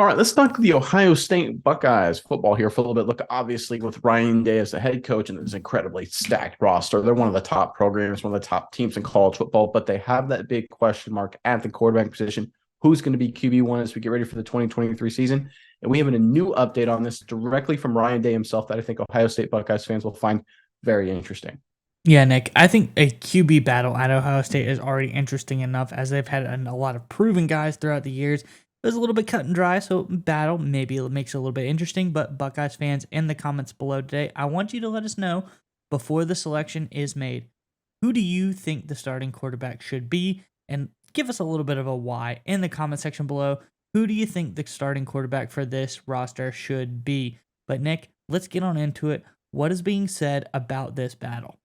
All right, let's talk the Ohio State Buckeyes football here for a little bit. Look, obviously, with Ryan Day as the head coach and this incredibly stacked roster, they're one of the top programs, one of the top teams in college football, but they have that big question mark at the quarterback position. Who's going to be QB1 as we get ready for the 2023 season? And we have a new update on this directly from Ryan Day himself that I think Ohio State Buckeyes fans will find very interesting. Yeah, Nick, I think a QB battle at Ohio State is already interesting enough as they've had a lot of proven guys throughout the years. It was a little bit cut and dry, so battle maybe it makes it a little bit interesting. But Buckeyes fans, in the comments below today, I want you to let us know before the selection is made, who do you think the starting quarterback should be? And give us a little bit of a why in the comment section below. Who do you think the starting quarterback for this roster should be? But Nick, let's get on into it. What is being said about this battle?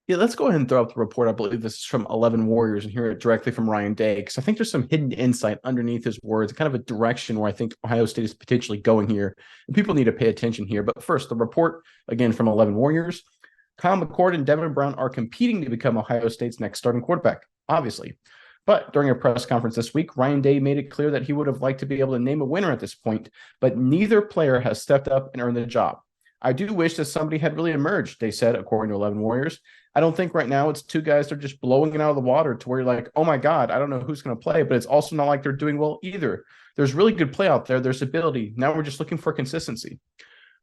Yeah, let's go ahead and throw up the report. I believe this is from 11 Warriors and hear it directly from Ryan Day because I think there's some hidden insight underneath his words, kind of a direction where I think Ohio State is potentially going here. And people need to pay attention here. But first, the report, again, from 11 Warriors. Kyle McCord and Devin Brown are competing to become Ohio State's next starting quarterback, obviously. But during a press conference this week, Ryan Day made it clear that he would have liked to be able to name a winner at this point, but neither player has stepped up and earned the job. I do wish that somebody had really emerged, they said, according to 11 Warriors. I don't think right now it's two guys that are just blowing it out of the water to where you're like, oh my God, I don't know who's going to play, but it's also not like they're doing well either. There's really good play out there. There's ability. Now we're just looking for consistency.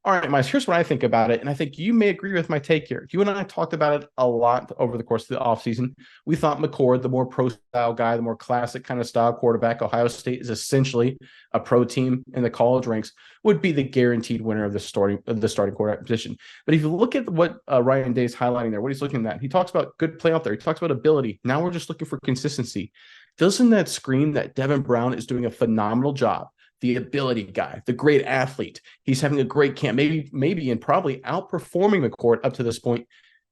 All right, Miles, here's what I think about it. And I think you may agree with my take here. You and I talked about it a lot over the course of the offseason. We thought McCord, the more pro-style guy, the more classic kind of style quarterback, Ohio State is essentially a pro team in the college ranks, would be the guaranteed winner of the starting quarterback position. But if you look at what Ryan Day is highlighting there, what he's looking at, he talks about good play out there. He talks about ability. Now we're just looking for consistency. Doesn't that scream that Devin Brown is doing a phenomenal job? The ability guy, the great athlete. He's having a great camp, maybe, and probably outperforming McCord up to this point.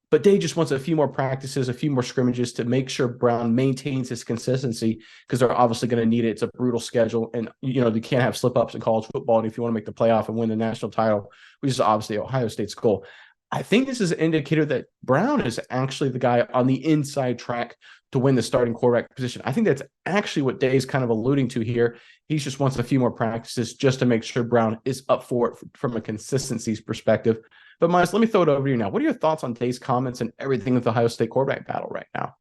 But Day just wants a few more practices, a few more scrimmages to make sure Brown maintains his consistency because they're obviously going to need it. It's a brutal schedule, and you can't have slip ups in college football. And if you want to make the playoff and win the national title, which is obviously Ohio State's goal, I think this is an indicator that Brown is actually the guy on the inside track to win the starting quarterback position. I think that's actually what Day's kind of alluding to here. He just wants a few more practices just to make sure Brown is up for it from a consistency perspective. But Miles, let me throw it over to you now. What are your thoughts on Day's comments and everything with the Ohio State quarterback battle right now?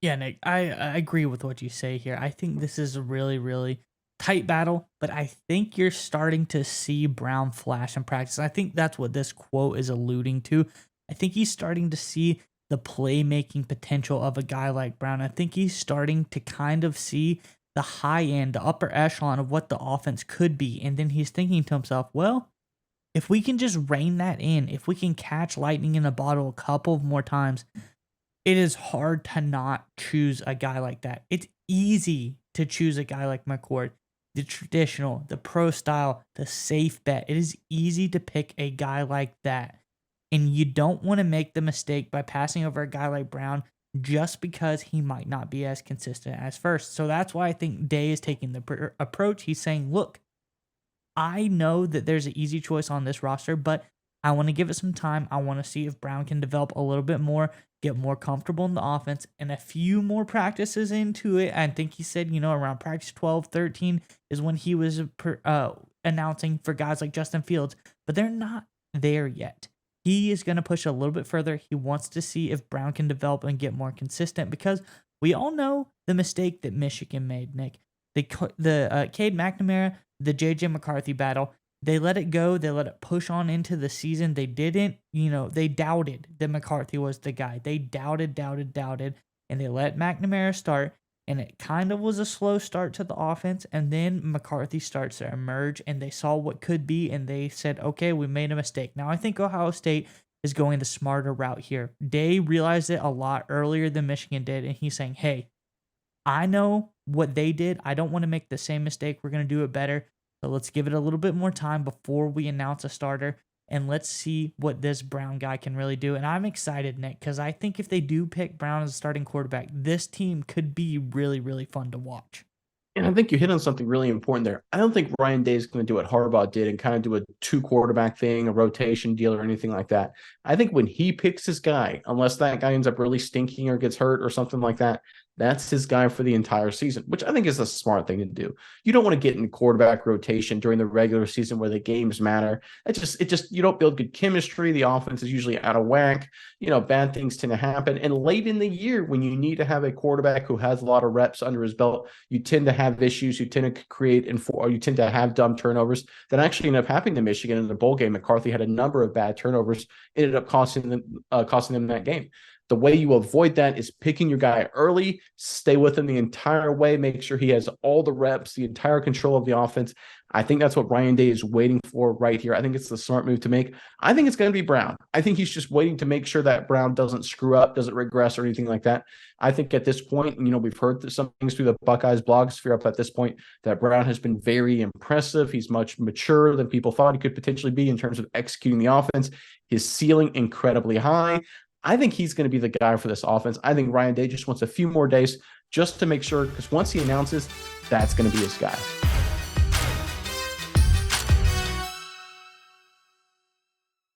Yeah, Nick, I agree with what you say here. I think this is a really, really tight battle, but I think you're starting to see Brown flash in practice. I think that's what this quote is alluding to. I think he's starting to see the playmaking potential of a guy like Brown. I think he's starting to kind of see the high end, the upper echelon of what the offense could be. And then he's thinking to himself, well, if we can just rein that in, if we can catch lightning in a bottle a couple more times, it is hard to not choose a guy like that. It's easy to choose a guy like McCord, the traditional, the pro style, the safe bet. It is easy to pick a guy like that. And you don't want to make the mistake by passing over a guy like Brown just because he might not be as consistent as first. So that's why I think Day is taking the approach. He's saying, look, I know that there's an easy choice on this roster, but I want to give it some time. I want to see if Brown can develop a little bit more, get more comfortable in the offense, and a few more practices into it. I think he said, around practice 12, 13 is when he was announcing for guys like Justin Fields, but they're not there yet. He is going to push a little bit further. He wants to see if Brown can develop and get more consistent because we all know the mistake that Michigan made, Nick. The Cade McNamara, the J.J. McCarthy battle, they let it go. They let it push on into the season. They didn't, they doubted that McCarthy was the guy. They doubted, and they let McNamara start, and it kind of was a slow start to the offense, and then McCarthy starts to emerge, and they saw what could be, and they said, okay, we made a mistake. Now, I think Ohio State is going the smarter route here. Day realized it a lot earlier than Michigan did, and he's saying, hey, I know what they did. I don't want to make the same mistake. We're going to do it better. So let's give it a little bit more time before we announce a starter, and let's see what this Brown guy can really do. And I'm excited, Nick, because I think if they do pick Brown as a starting quarterback, this team could be really, really fun to watch. And I think you hit on something really important there. I don't think Ryan Day is going to do what Harbaugh did and kind of do a two quarterback thing, a rotation deal, or anything like that. I think when he picks his guy, unless that guy ends up really stinking or gets hurt or something like that, that's his guy for the entire season, which I think is a smart thing to do. You don't want to get in quarterback rotation during the regular season where the games matter. You don't build good chemistry. The offense is usually out of whack. Bad things tend to happen. And late in the year, when you need to have a quarterback who has a lot of reps under his belt, you tend to have issues. You tend to you tend to have dumb turnovers that actually end up happening to Michigan in the bowl game. McCarthy had a number of bad turnovers, ended up costing them that game. The way you avoid that is picking your guy early, stay with him the entire way, make sure he has all the reps, the entire control of the offense. I think that's what Ryan Day is waiting for right here. I think it's the smart move to make. I think it's going to be Brown. I think he's just waiting to make sure that Brown doesn't screw up, doesn't regress or anything like that. I think at this point, we've heard some things through the Buckeyes blogosphere up at this point that Brown has been very impressive. He's much mature than people thought he could potentially be in terms of executing the offense. His ceiling incredibly high. I think he's going to be the guy for this offense. I think Ryan Day just wants a few more days just to make sure, because once he announces, that's going to be his guy.